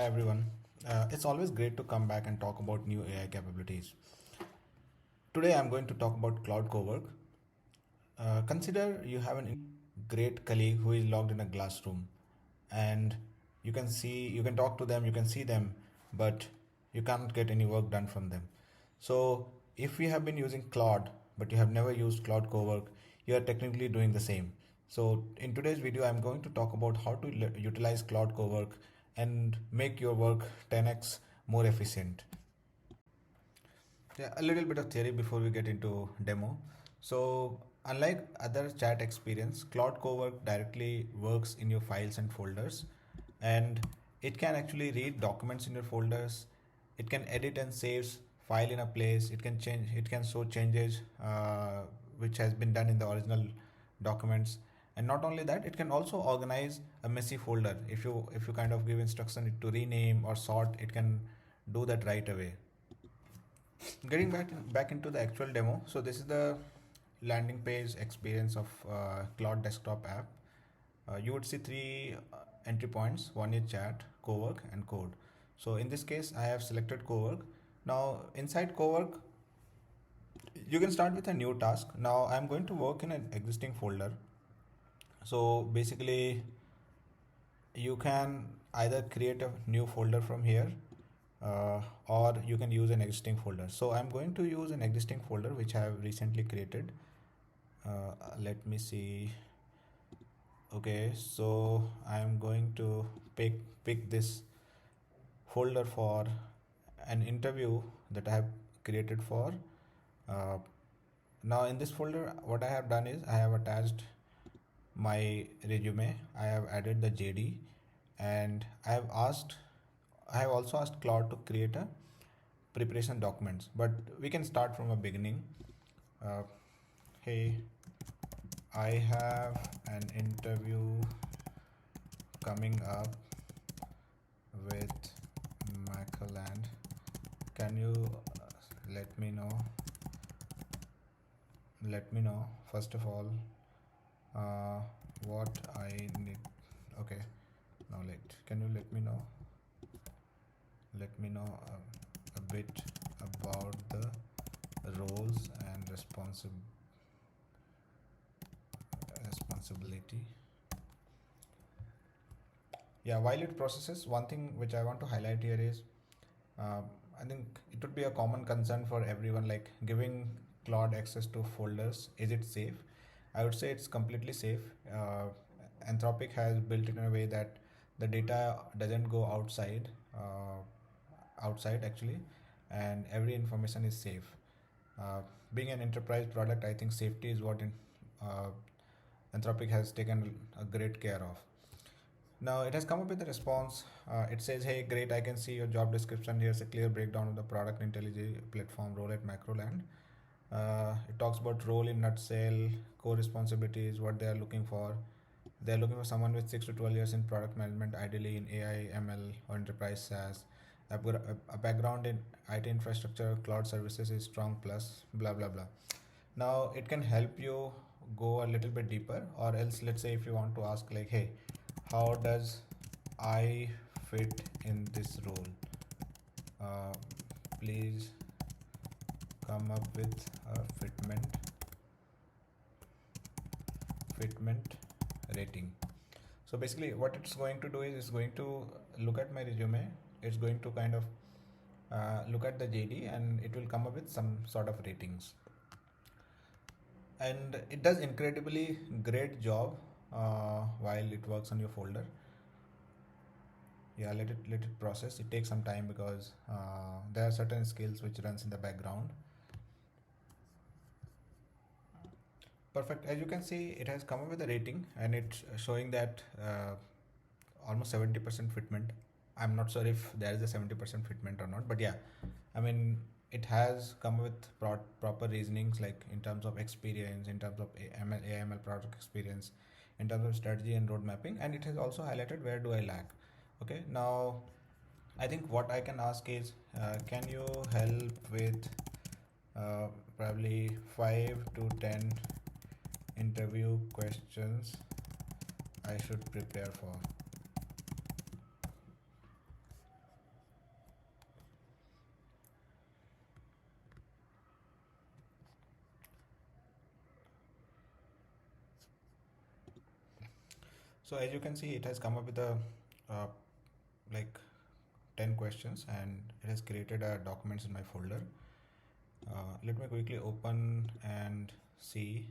everyone. It's always great to come back and talk about new AI capabilities. Today I'm going to talk about Claude Cowork. Consider you have a great colleague who is locked in a glass room, and you can talk to them, you can see them, but you can't get any work done from them. So if you have been using Claude, but you have never used Claude Cowork, you are technically doing the same. So in today's video, I'm going to talk about how to utilize Claude Cowork and make your work 10x more efficient. Yeah, a little bit of theory before we get into demo. So, unlike other chat experience, Claude Cowork directly works in your files and folders, and it can actually read documents in your folders. It can edit and saves file in a place. It can change. It can show changes which has been done in the original documents. And not only that, it can also organize a messy folder. If you kind of give instruction to rename or sort, it can do that right away. Getting back into the actual demo, so this is the landing page experience of Cloud desktop app. You would see three entry points. One is chat, Cowork, and code. So in this case, I have selected Cowork. Now inside Cowork, you can start with a new task. Now I'm going to work in an existing folder. So basically, you can either create a new folder from here, or you can use an existing folder. So I'm going to use an existing folder which I have recently created. Let me see. Okay, so I'm going to pick this folder for an interview that I have created for. Now in this folder, what I have done is I have attached my resume, I have added the JD, and I have also asked Claude to create a preparation documents, but we can start from a beginning. Hey, I have an interview coming up with Macland. Can you let me know first of all what I need. Okay, now can you let me know a bit about the roles and responsibility. Yeah, while it processes, one thing which I want to highlight here is I think it would be a common concern for everyone, like giving Claude access to folders. Is it safe? I would say it's completely safe. Anthropic has built it in a way that the data doesn't go outside actually, and every information is safe. Being an enterprise product, I think safety is what uh, Anthropic has taken a great care of. Now it has come up with a response. It says, "Hey, great! I can see your job description. Here's a clear breakdown of the product intelligence platform role at Macroland." It talks about role in nutshell, core responsibilities, what they are looking for. They are looking for someone with 6 to 12 years in product management, ideally in AI, ML, or enterprise SaaS. A background in IT infrastructure, cloud services is strong plus. Blah blah blah. Now it can help you go a little bit deeper, or else let's say if you want to ask like, hey, how does I fit in this role? Please come up with a fitment rating. So basically what it's going to do is it's going to look at my resume. It's going to kind of look at the JD, and it will come up with some sort of ratings. And it does incredibly great job while it works on your folder. Yeah, let it process. It takes some time because there are certain skills which runs in the background. Perfect. As you can see, it has come up with a rating, and it's showing that almost 70% fitment. I'm not sure if there is a 70% fitment or not, but yeah, I mean, it has come with proper reasonings, like in terms of experience, in terms of AML product experience, in terms of strategy and road mapping, and it has also highlighted where do I lack. Okay, now I think what I can ask is, can you help with probably 5 to 10 interview questions I should prepare for? So as you can see, it has come up with a uh, like 10 questions, and it has created a documents in my folder. Let me quickly open and see.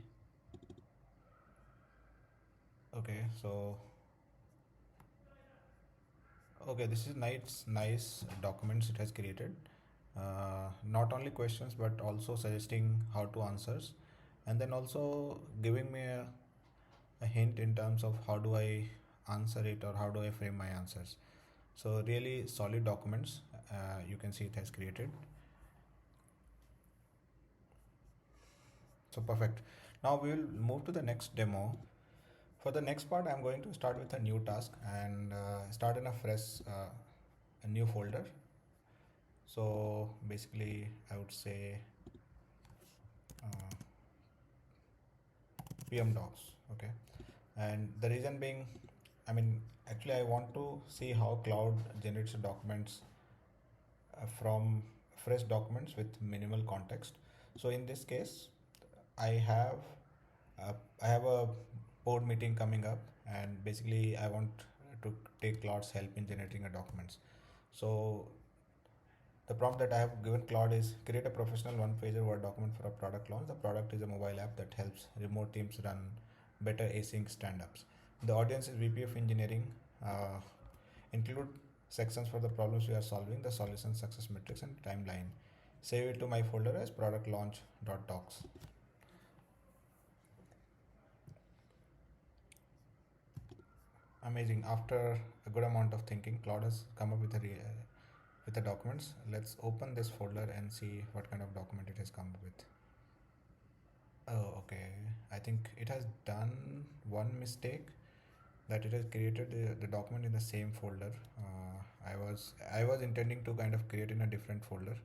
Okay, so okay, this is nice documents it has created. Not only questions but also suggesting how to answers, and then also giving me a hint in terms of how do I answer it or how do I frame my answers. So really solid documents. You can see it has created. So perfect. Now we will move to the next demo. For the next part, I'm going to start with a new task and start in a fresh, a new folder. So basically, I would say uh, PM docs. Okay, and the reason being, I mean, actually, I want to see how Cloud generates documents from fresh documents with minimal context. So in this case, I have uh, I have a board meeting coming up, and basically I want to take Claude's help in generating a documents. So the prompt that I have given Claude is create a professional one-pager Word document for a product launch. The product is a mobile app that helps remote teams run better async stand-ups. The audience is VP of Engineering. Uh, Include sections for the problems we are solving, the solution success metrics, and timeline. Save it to my folder as product launch.docx. Amazing. After a good amount of thinking, Claude has come up with with the documents. Let's open this folder and see what kind of document it has come up with. Oh, okay. I think it has done one mistake, that it has created the document in the same folder. I was intending to kind of create in a different folder.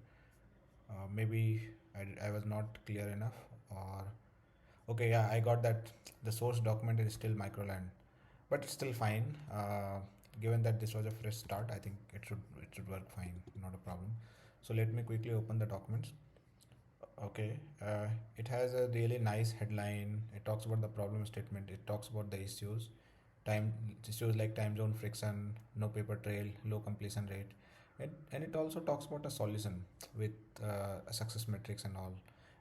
Maybe I was not clear enough, or okay, yeah, I got that the source document is still microland, but it's still fine. Given that this was a fresh start, I think it should work fine, not a problem. So let me quickly open the documents. Okay, it has a really nice headline. It talks about the problem statement. It talks about the time issues like time zone friction, no paper trail, low completion rate, and it also talks about a solution with a success metrics and all,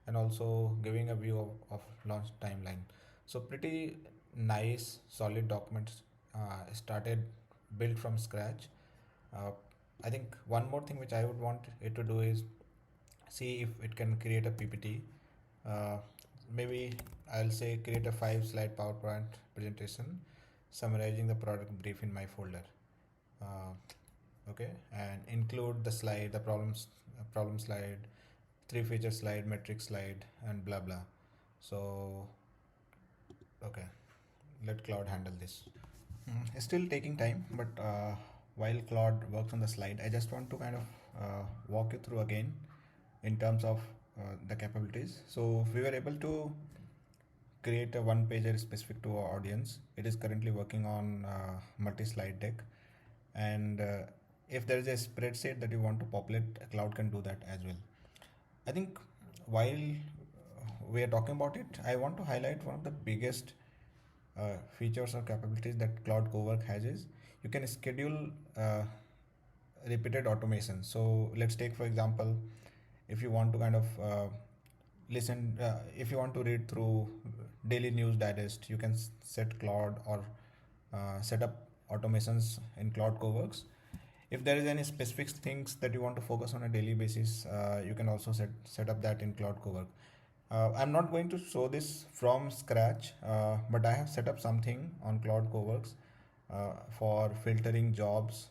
and also giving a view of launch timeline. So pretty nice, solid documents. Started built from scratch. Uh, I think one more thing which I would want it to do is see if it can create a PPT. Uh, Maybe I'll say create a 5 slide PowerPoint presentation summarizing the product brief in my folder. Uh, okay, and include the slide, the problem slide, 3 feature slide, metric slide, and blah blah. So okay, let Cloud handle this. It's still taking time, but while Claude works on the slide, I just want to kind of walk you through again in terms of the capabilities. So we were able to create a one pager specific to our audience. It is currently working on multi slide deck, and if there is a spreadsheet that you want to populate, Cloud can do that as well. I think while we are talking about it, I want to highlight one of the biggest features or capabilities that Claude Cowork has is you can schedule repeated automation. So let's take for example, if you want to kind of if you want to read through daily news digest, you can set Claude or set up automations in Claude Coworks. If there is any specific things that you want to focus on a daily basis, you can also set up that in Claude Cowork. I'm not going to show this from scratch, but I have set up something on Claude Coworks for filtering jobs.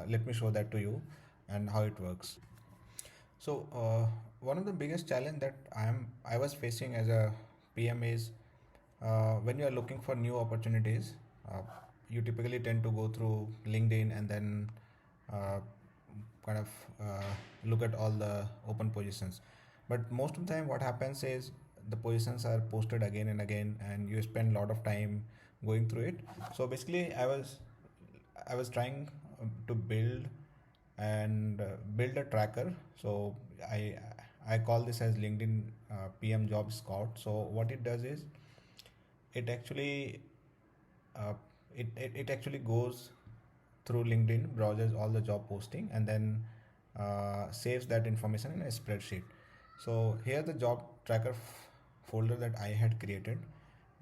Let me show that to you and how it works. So one of the biggest challenge that I was facing as a PM is when you are looking for new opportunities, uh, you typically tend to go through LinkedIn and then uh, kind of look at all the open positions. But most of the time, what happens is the positions are posted again and again, and you spend a lot of time going through it. So basically, I was trying to build a tracker. So I I call this as LinkedIn PM Job Scout. So what it does is it actually it actually goes through LinkedIn, browses all the job posting, and then saves that information in a spreadsheet. So here the job tracker folder that I had created,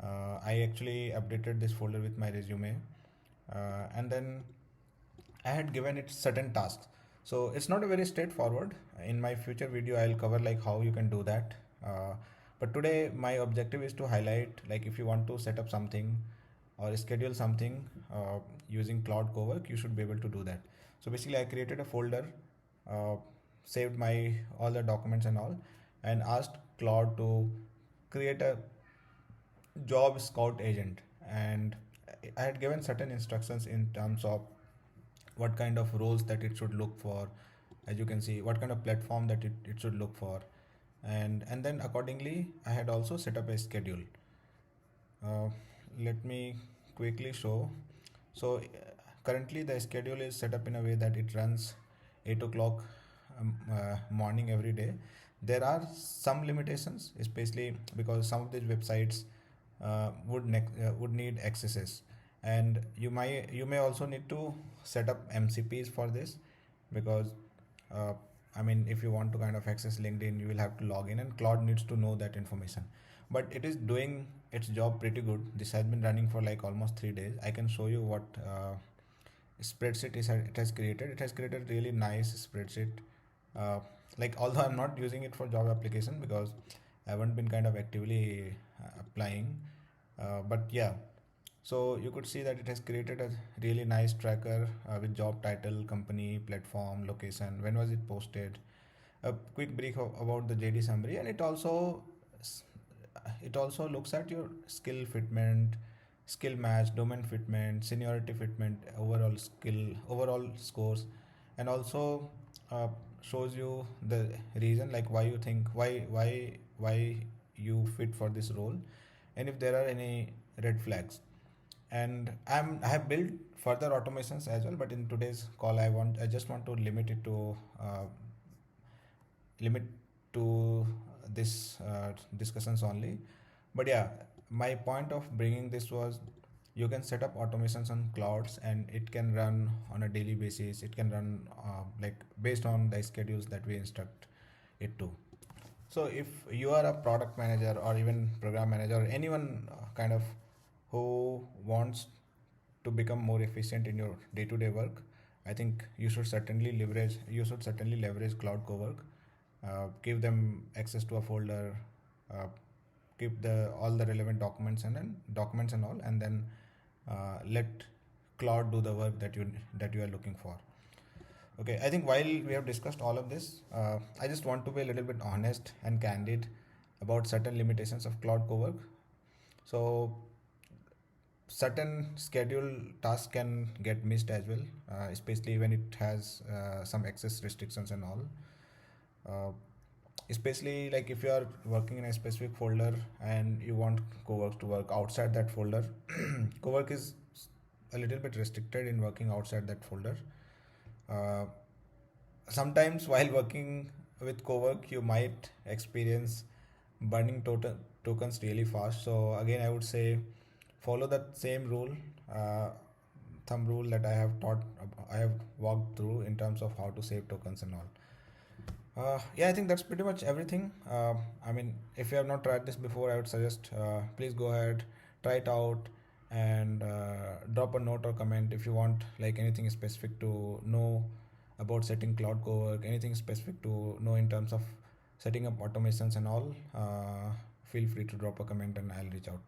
I actually updated this folder with my resume, and then I had given it certain tasks. So it's not a very straightforward. In my future video, I'll cover like how you can do that. But today my objective is to highlight like if you want to set up something or schedule something using Claude Cowork, you should be able to do that. So basically, I created a folder, uh, saved my all the documents and all, and asked Claude to create a job scout agent. And I had given certain instructions in terms of what kind of roles that it should look for, as you can see, what kind of platform that it should look for, and then accordingly I had also set up a schedule. uh, Let me quickly show. So currently the schedule is set up in a way that it runs 8 o'clock morning every day. There are some limitations, especially because some of these websites would need accesses, and you may also need to set up MCPs for this, because uh, I mean, if you want to kind of access LinkedIn, you will have to log in, and Claude needs to know that information. But it is doing its job pretty good. This has been running for like almost 3 days. I can show you what spreadsheet it has created. It has created really nice spreadsheet. Uh, like although I'm not using it for job application because I haven't been kind of actively applying, but yeah. So you could see that it has created a really nice tracker with job title, company, platform, location, when was it posted, a quick brief about the JD summary, and it also looks at your skill fitment, skill match, domain fitment, seniority fitment, overall scores, and also uh, shows you the reason, like why you think why you fit for this role, and if there are any red flags. And I have built further automations as well, but in today's call I just want to limit to this discussions only. But yeah, my point of bringing this was you can set up automations on clouds and it can run on a daily basis. It can run like based on the schedules that we instruct it to. So if you are a product manager or even program manager or anyone kind of who wants to become more efficient in your day-to-day work, I think you should certainly leverage Cloud Cowork. Give them access to a folder, uh, keep the all the relevant documents and all, and then let Cloud do the work that you are looking for. Okay, I think while we have discussed all of this, I just want to be a little bit honest and candid about certain limitations of Cloud Cowork. So certain schedule tasks can get missed as well, especially when it has some access restrictions and all. Uh, Especially like if you are working in a specific folder and you want Cowork to work outside that folder, Cowork is a little bit restricted in working outside that folder. Uh, Sometimes while working with Cowork, you might experience burning tokens really fast. So again, I would say follow that same uh, thumb rule that I have walked through in terms of how to save tokens and all. Yeah, I think that's pretty much everything. I mean, if you have not tried this before, I would suggest please go ahead, try it out, and drop a note or comment if you want like anything specific to know about setting Cloud Cowork, anything specific to know in terms of setting up automations and all. Feel free to drop a comment and I'll reach out.